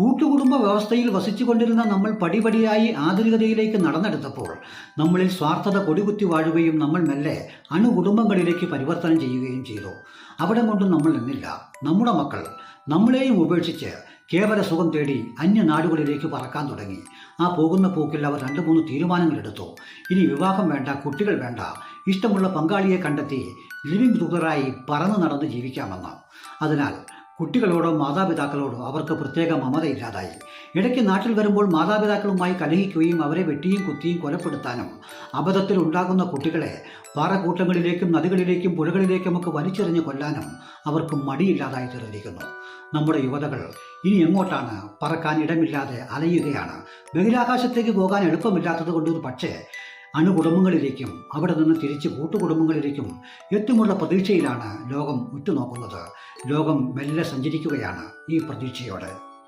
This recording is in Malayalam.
കൂട്ടുകുടുംബ വ്യവസ്ഥയിൽ വസിച്ചുകൊണ്ടിരുന്ന നമ്മൾ പടിപടിയായി ആധുനികതയിലേക്ക് നടന്നെടുത്തപ്പോൾ നമ്മളിൽ സ്വാർത്ഥത കൊടികുത്തി വാഴുകയും നമ്മൾ മെല്ലെ അണുകുടുംബങ്ങളിലേക്ക് പരിവർത്തനം ചെയ്യുകയും ചെയ്തു. അവിടെ കൊണ്ടും നമ്മൾ നിന്നില്ല. നമ്മുടെ മക്കൾ നമ്മളെയും ഉപേക്ഷിച്ച് കേവല സുഖം തേടി അന്യനാടുകളിലേക്ക് പറക്കാൻ തുടങ്ങി. ആ പോകുന്ന പോക്കിൽ അവർ 2-3 തീരുമാനങ്ങളെടുത്തു. ഇനി വിവാഹം വേണ്ട, കുട്ടികൾ വേണ്ട, ഇഷ്ടമുള്ള പങ്കാളിയെ കണ്ടെത്തി ലിവിംഗ് ടുഗറായി പറന്നു നടന്ന് ജീവിക്കാമെന്ന്. അതിനാൽ കുട്ടികളോടോ മാതാപിതാക്കളോടോ അവർക്ക് പ്രത്യേക മമതയില്ലാതായി. ഇടയ്ക്ക് നാട്ടിൽ വരുമ്പോൾ മാതാപിതാക്കളുമായി കലഹിക്കുകയും അവരെ വെട്ടിയും കുത്തിയും കൊലപ്പെടുത്താനും അബദ്ധത്തിൽ ഉണ്ടാകുന്ന കുട്ടികളെ പാറക്കൂട്ടങ്ങളിലേക്കും നദികളിലേക്കും പുഴകളിലേക്കുമൊക്കെ വലിച്ചെറിഞ്ഞ് കൊല്ലാനും അവർക്ക് മടിയില്ലാതായി തീർന്നിരിക്കുന്നു. നമ്മുടെ യുവതകൾ ഇനി എങ്ങോട്ടാണ്? പറക്കാൻ ഇടമില്ലാതെ അലയുകയാണ്. ബഹിരാകാശത്തേക്ക് പോകാൻ എളുപ്പമില്ലാത്തത് കൊണ്ട് പക്ഷേ അണുകുടുംബങ്ങളിലേക്കും അവിടെ നിന്ന് തിരിച്ച് കൂട്ടുകുടുംബങ്ങളിലേക്കും എത്തുമുള്ള പ്രതീക്ഷയിലാണ് ലോകം ഉറ്റുനോക്കുന്നത്. ലോകം മെല്ലെ സഞ്ചരിക്കുകയാണ് ഈ പ്രതീക്ഷയോടെ.